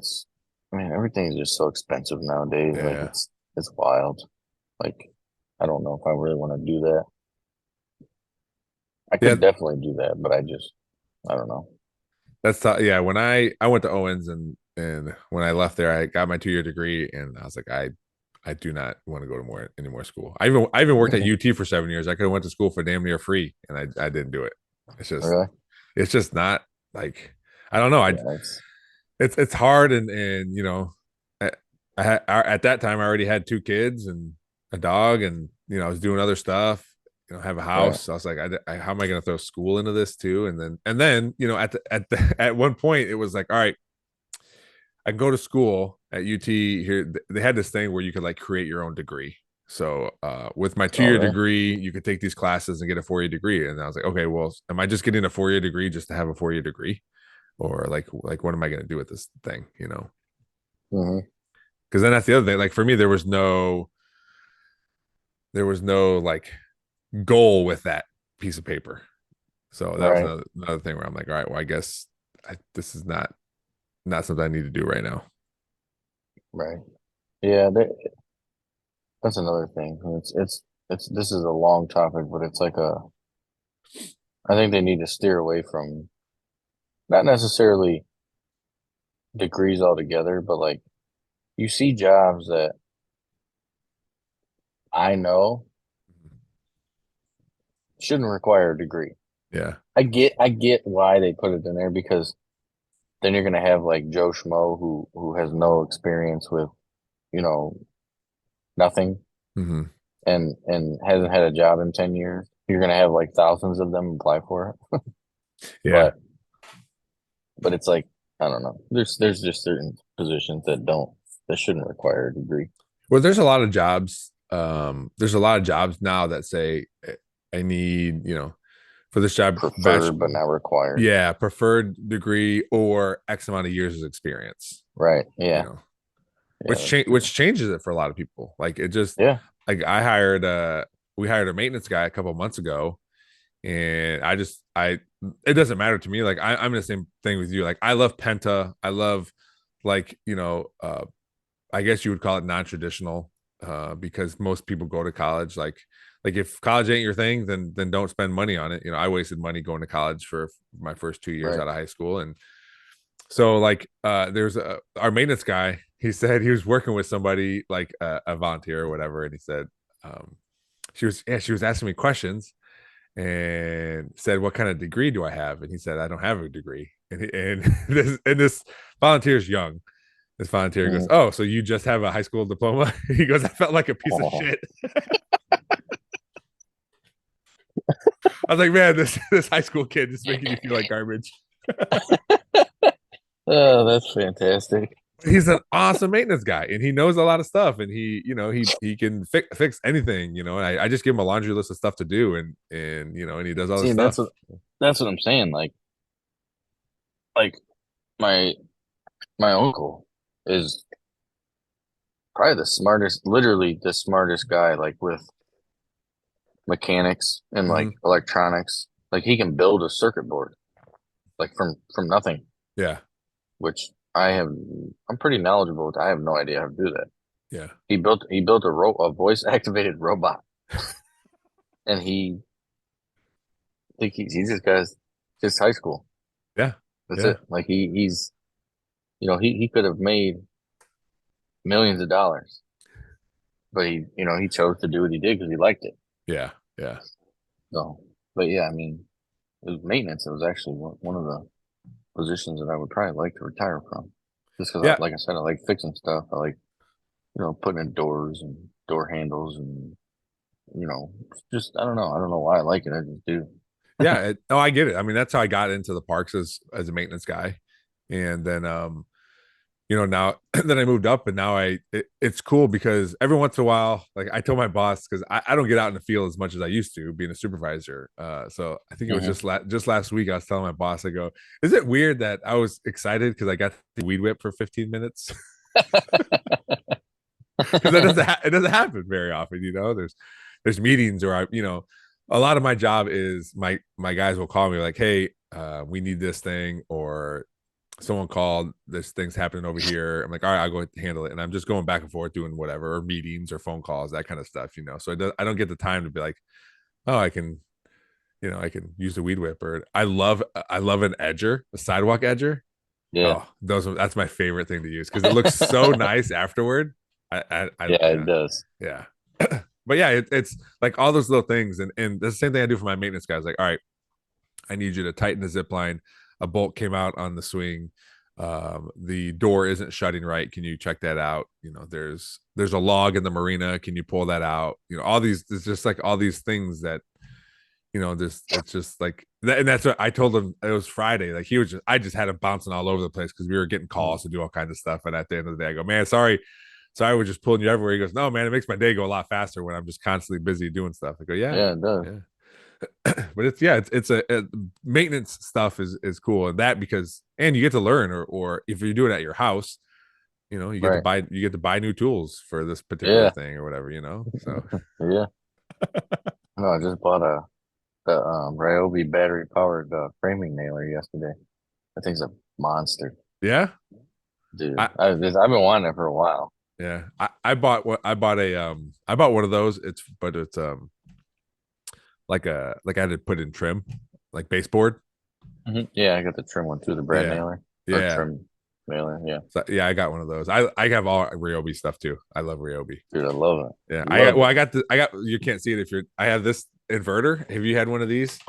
mean, everything is just so expensive nowadays. Like Yeah. it's wild. Like I don't know if I really want to do that. I Yeah, could definitely do that, but I don't know. yeah. When I went to Owens, and when I left there, I got my 2 year degree, and I was like, I do not want to go to any more school. I even worked at UT for 7 years. I could have went to school for damn near free, and I didn't do it. It's just Really? it's just not, like, I don't know. Yeah, it's It's hard, and I, at that time I already had 2 kids and a dog, and I was doing other stuff. Have a right. house. So I was like, how am I going to throw school into this too? And then at one point it was like, all right, I can go to school at UT here. They had this thing where you could, like, create your own degree. So with my two Oh, year really? degree, you could take these classes and get a 4 year degree. And I was like, okay, well, am I just getting a 4 year degree just to have a 4 year degree, or like what am I going to do with this thing? Hmm. Because then that's the other thing. Like, for me, there was no like goal with that piece of paper. So that was Right. another thing where I'm like, all right, well, I guess this is not something I need to do right now. Right. Yeah, that's another thing. It's this is a long topic, but it's like I think they need to steer away from not necessarily degrees altogether, but like you see jobs that I know shouldn't require a degree. Yeah. I get why they put it in there because then you're gonna have like Joe Schmo who has no experience with, you know, nothing Hmm. and hasn't had a job in 10 years. You're gonna have like thousands of them apply for it. Yeah. But it's like, I don't know. There's just certain positions that shouldn't require a degree. Well, there's a lot of jobs. There's a lot of jobs now that say I need, for this job, Preferred but not required. yeah, preferred degree or X amount of years of experience. Right. You Yeah. know, Yeah, that's true. which changes it for a lot of people. Like it just Yeah. like we hired a maintenance guy a couple of months ago, and I it doesn't matter to me. Like I'm in the same thing with you. Like I love Penta. I love like I guess you would call it non-traditional because most people go to college. Like if college ain't your thing, then don't spend money on it. I wasted money going to college for my first 2 years Right. out of high school, and so like there's our maintenance guy. He said he was working with somebody like a volunteer or whatever, and he said um, she was asking me questions and said, "What kind of degree do I have?" And he said, "I don't have a degree." And this volunteer's young. This volunteer goes, Mhm. "Oh, so you just have a high school diploma?" He goes, "I felt like a piece of Oh, shit." I was like, "Man, this high school kid is making you feel like garbage." oh, that's fantastic. He's an awesome maintenance guy, and he knows a lot of stuff, and he can fix anything, And I just give him a laundry list of stuff to do, and he does all this See, stuff. that's what I'm saying. Like my my uncle is probably the smartest, literally the smartest guy, like with mechanics and like Hmm. electronics. Like he can build a circuit board like from nothing, Yeah, which I'm pretty knowledgeable with. I have no idea how to do that. yeah, He built a voice activated robot, and I think he's just high school. yeah, That's yeah, it. Like he's he could have made millions of dollars, but he chose to do what he did because he liked it. yeah, yeah, So, but yeah, I mean, it was maintenance. It was actually one of the positions that I would probably like to retire from, just because, yeah, like I said, I like fixing stuff. I like putting in doors and door handles and just I don't know why I like it. I just do. yeah. Oh, I get it. I mean, that's how I got into the parks as a maintenance guy, and then now then I moved up, and now it's cool because every once in a while, like I told my boss, because I don't get out in the field as much as I used to being a supervisor. So I think it was Hmm. just last week I was telling my boss, I go, is it weird that I was excited because I got the weed whip for 15 minutes? Because it doesn't happen very often. There's meetings, or a lot of my job is my guys will call me like, hey, we need this thing, or someone called, this thing's happening over here. I'm like, all right, I'll go handle it, and I'm just going back and forth doing whatever, or meetings or phone calls, that kind of stuff. So I don't get the time to be like, oh, I can use the weed whipper. I love an edger, a sidewalk edger. Yeah, Oh, that's my favorite thing to use because it looks so nice afterward. yeah, it Yeah, does. yeah. But yeah, it's like all those little things, and that's the same thing I do for my maintenance guys. Like, all right, I need you to tighten the zip line. A bolt came out on the swing. The door isn't shutting right. Can you check that out? There's a log in the marina. Can you pull that out? All these. It's just like all these things that this. It's just like that, and that's what I told him. It was Friday. Like I just had him bouncing all over the place because we were getting calls to do all kinds of stuff. And at the end of the day, I go, man, sorry, we're just pulling you everywhere. He goes, no, man, it makes my day go a lot faster when I'm just constantly busy doing stuff. I go, yeah, Yeah, it does. yeah. But it's a maintenance stuff is cool, and that because and you get to learn, or if you do it at your house, Right. you get to buy new tools for this particular Yeah. thing or whatever. So Yeah. No, I just bought the Ryobi battery powered framing nailer yesterday. That thing's a monster, yeah, dude. I I've been wanting it for a while. yeah I bought one of those. It's like I had to put in trim, like baseboard. Yeah, I got the trim one too, the brad Yeah, nailer or yeah. trim nailer. Yeah, So, yeah, I got one of those. I have all Ryobi stuff too. I love Ryobi. dude, I love it. Yeah, Love it. I got you can't see it if you're. I have this inverter. Have you had one of these?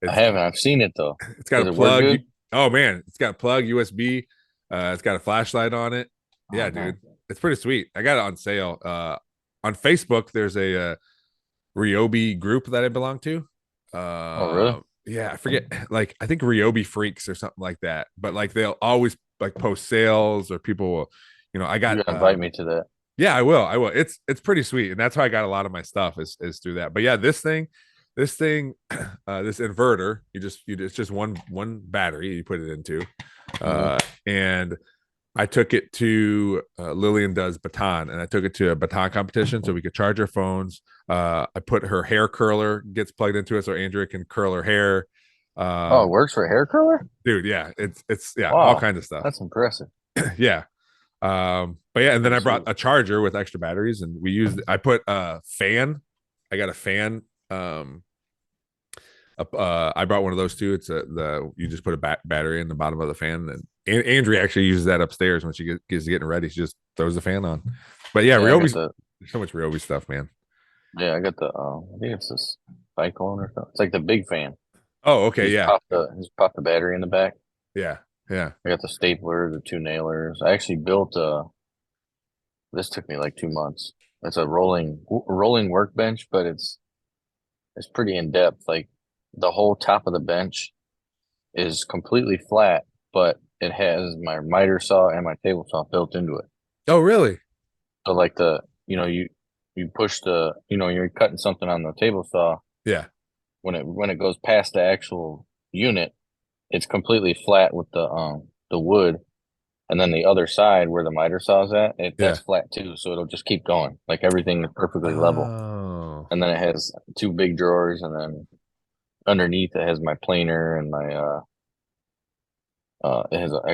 I haven't. I've seen it though. It's got Does a it work plug. good? Oh man, it's got a plug USB. It's got a flashlight on it. Yeah, Okay. dude, it's pretty sweet. I got it on sale. On Facebook, there's a Ryobi group that I belong to. Oh, really? Yeah, I forget. Like I think Ryobi freaks or something like that. But like they'll always like post sales or people will, I You got gotta invite me to that. yeah, I will. I will. It's pretty sweet, and that's how I got a lot of my stuff is through that. But yeah, this thing, this inverter, it's just one battery you put it into, and I took it to Lillian does baton, and I took it to a baton competition so we could charge our phones. I put her hair curler gets plugged into it so Andrea can curl her hair. Oh, it works for a hair curler? Dude, yeah, it's yeah, all Wow, kinds of stuff. that's impressive. Yeah. But yeah, and then I brought Sweet. a charger with extra batteries, and I put a fan. I got a fan. I brought one of those too. It's you just put a battery in the bottom of the fan, and Andrea actually uses that upstairs when she gets getting ready. She just throws the fan on. But yeah, Ryobi's there's so much Ryobi stuff, man. Yeah, I got the I think it's this cyclone or something. It's like the big fan. Oh, okay, yeah, Just pop the battery in the back. yeah, yeah. I got the stapler, the two nailers. I actually built this took me like 2 months. It's a rolling workbench, but it's pretty in depth. Like the whole top of the bench is completely flat, but it has my miter saw and my table saw built into it. Oh, really? So like you push you're cutting something on the table saw. Yeah. When it goes past the actual unit, it's completely flat with the wood, and then the other side where the miter saw's at, that's flat too. So it'll just keep going. Like everything is perfectly level. Oh. And then it has two big drawers, and then underneath it has my planer and my I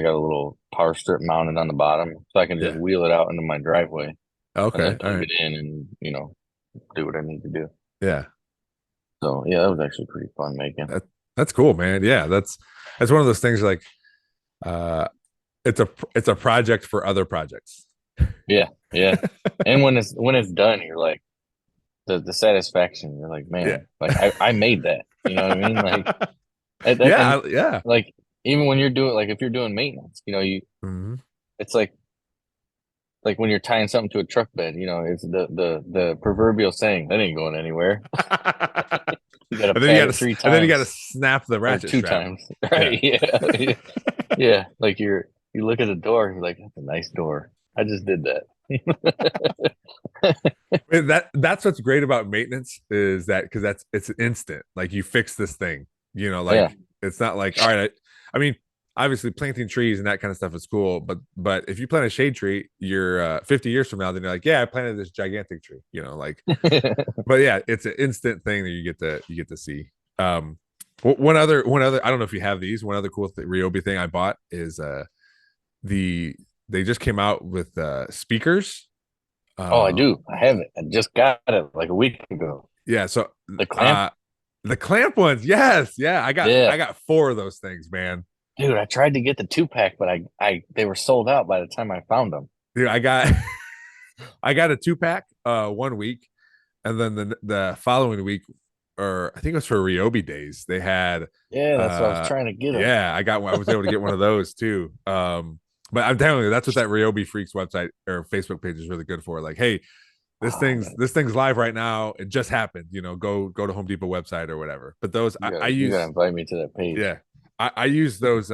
got a little power strip mounted on the bottom, so I can just wheel it out into my driveway. Okay. And then All plug right. it in and do what I need to do. Yeah. So yeah, that was actually pretty fun making. That's cool, man. Yeah, that's one of those things like it's a project for other projects. Yeah, yeah. And when it's done, you're like the satisfaction. You're like, man, like I made that. You know what I mean? Like, yeah. Like even when you're doing if you're doing maintenance, it's like when you're tying something to a truck bed. It's the proverbial saying that ain't going anywhere. You got to pat it 3 times, and then you got to snap the ratchet 2 strap. times, right? Yeah. Yeah. Like you look at the door, you're like, that's a nice door. I just did that. That's what's great about maintenance is that because it's instant. Like you fix this thing, it's not like all right. I mean, obviously planting trees and that kind of stuff is cool, but if you plant a shade tree, you're 50 years from now, then you're like, yeah, I planted this gigantic tree, but yeah, it's an instant thing that you get to see. One other I don't know if you have these. One other cool Ryobi thing I bought is they just came out with speakers. Oh, I do. I have it. I just got it like a week ago. Yeah, so the clamp ones, yes, yeah. I got 4 of those things, man. Dude, I tried to get the 2-pack, but they were sold out by the time I found them. Dude, I got a 2-pack 1 week, and then the following week, or I think it was for Ryobi days, they had that's what I was trying to get them. Yeah, I was able to get one of those too. But I'm telling you, that's what that Ryobi Freaks website or Facebook page is really good for. Like, hey, this thing's live right now. It just happened. Go to Home Depot website or whatever. But those I use. You gotta invite me to that page. Yeah, I use those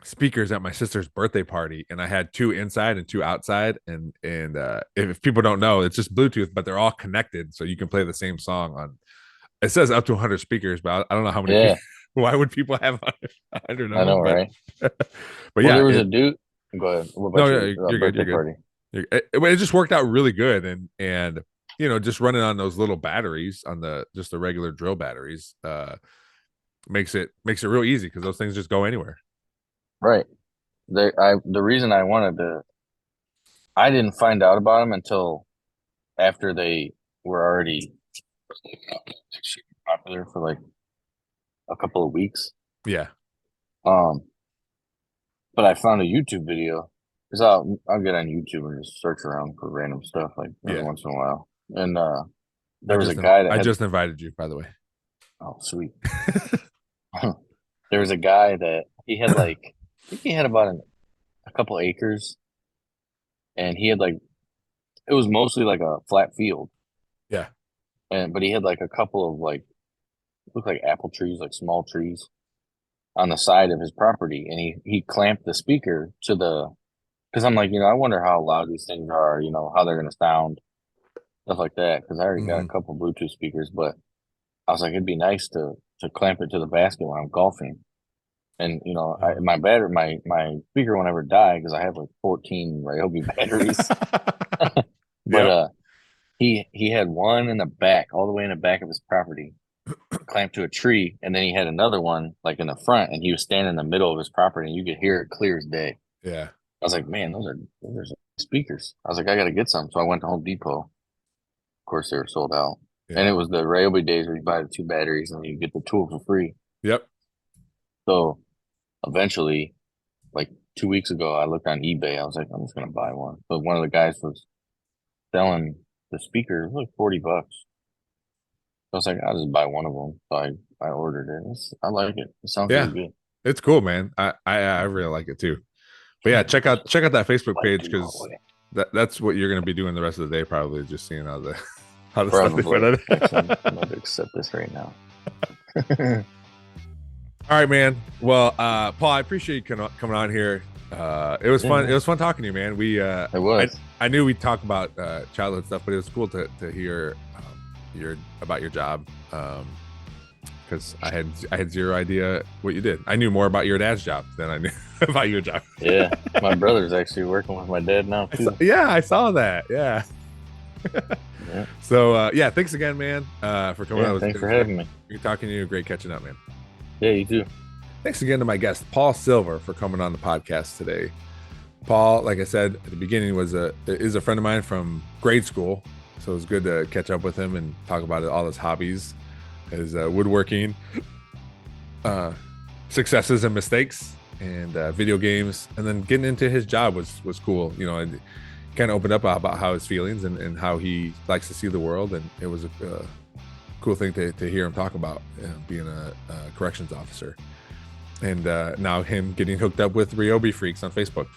speakers at my sister's birthday party, and I had 2 inside and 2 outside. And if people don't know, it's just Bluetooth, but they're all connected, so you can play the same song on. It says up to 100 speakers, but I don't know how many. Yeah. Why would people have 100? I know, right? But yeah, there was a dude. Go ahead. What about you're good. You're good. It just worked out really good, and just running on those little batteries on the regular drill batteries makes it real easy because those things just go anywhere. Right. The reason I didn't find out about them until after they were already popular for like a couple of weeks. Yeah. But I found a YouTube video because I'll get on YouTube and just search around for random stuff like every once in a while. And there was a guy that I just invited you, by the way. Oh, sweet. There was a guy that he had I think he had about a couple acres, and he had it was mostly like a flat field, Yeah. but he had like a couple of looked like apple trees, like small trees, on the side of his property, and he clamped the speaker to the because I'm like, I wonder how loud these things are, how they're gonna sound, stuff like that. Because I already got a couple Bluetooth speakers, but I was like, it'd be nice to clamp it to the basket when I'm golfing. And my speaker won't ever die because I have like 14 Ryobi batteries. But Yep. he had one in the back, all the way in the back of his property, clamped to a tree, and then he had another one like in the front, and he was standing in the middle of his property, and you could hear it clear as day. Yeah. I was like, man, those are speakers. I was like, I got to get some. So I went to Home Depot. Of course, they were sold out. Yeah. And it was the Ryobi days where you buy the 2 batteries and you get the tool for free. Yep. So eventually, like 2 weeks ago, I looked on eBay. I was like, I'm just going to buy one. But one of the guys was selling the speaker. It was like $40. So I was like, I'll just buy one of them. So I ordered it. I like it. It sounds really good. It's cool, man. I really like it too. But yeah, check out that Facebook page because that's what you're going to be doing the rest of the day, probably just seeing how the stuff they put in. I'm going to accept this right now. All right, man. Well, Paul, I appreciate you coming on here. It was fun. It was fun talking to you, man. It was. I knew we'd talk about childhood stuff, but it was cool to hear about your job. Because I had zero idea what you did. I knew more about your dad's job than I knew about your job. Yeah, my brother's actually working with my dad now too. I saw that. Yeah. Yeah. So thanks again, man, for coming on. Thanks for having me. Great talking to you. Great catching up, man. Yeah, you too. Thanks again to my guest, Paul Silva, for coming on the podcast today. Paul, like I said at the beginning, is a friend of mine from grade school, so it was good to catch up with him and talk about all his hobbies, his woodworking, successes and mistakes, and video games, and then getting into his job was cool. And kind of opened up about how his feelings and how he likes to see the world, and it was a cool thing to hear him talk about being a corrections officer, and now him getting hooked up with Ryobi freaks on Facebook,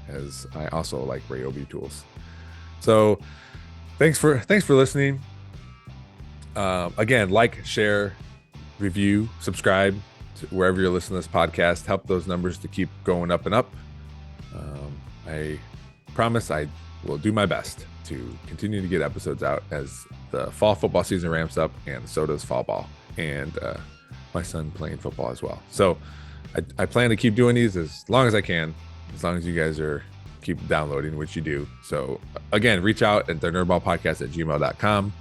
as I also like Ryobi tools. So thanks for listening. Again, like, share, review, subscribe to wherever you're listening to this podcast. Help those numbers to keep going up and up. I promise I will do my best to continue to get episodes out as the fall football season ramps up, and so does fall ball, and my son playing football as well. So I plan to keep doing these as long as I can, as long as you guys keep downloading, which you do. So again, reach out at thenerdballpodcast@gmail.com,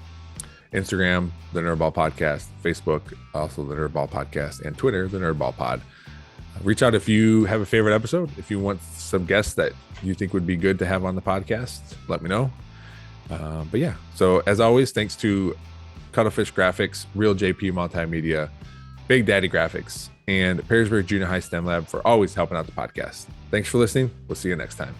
Instagram, the Nerdball Podcast, Facebook, also the Nerdball Podcast, and Twitter, the Nerdball Pod. Reach out if you have a favorite episode. If you want some guests that you think would be good to have on the podcast, let me know. But yeah, so as always, thanks to Cuttlefish Graphics, Real JP Multimedia, Big Daddy Graphics, and Perrysburg Junior High STEM Lab for always helping out the podcast. Thanks for listening. We'll see you next time.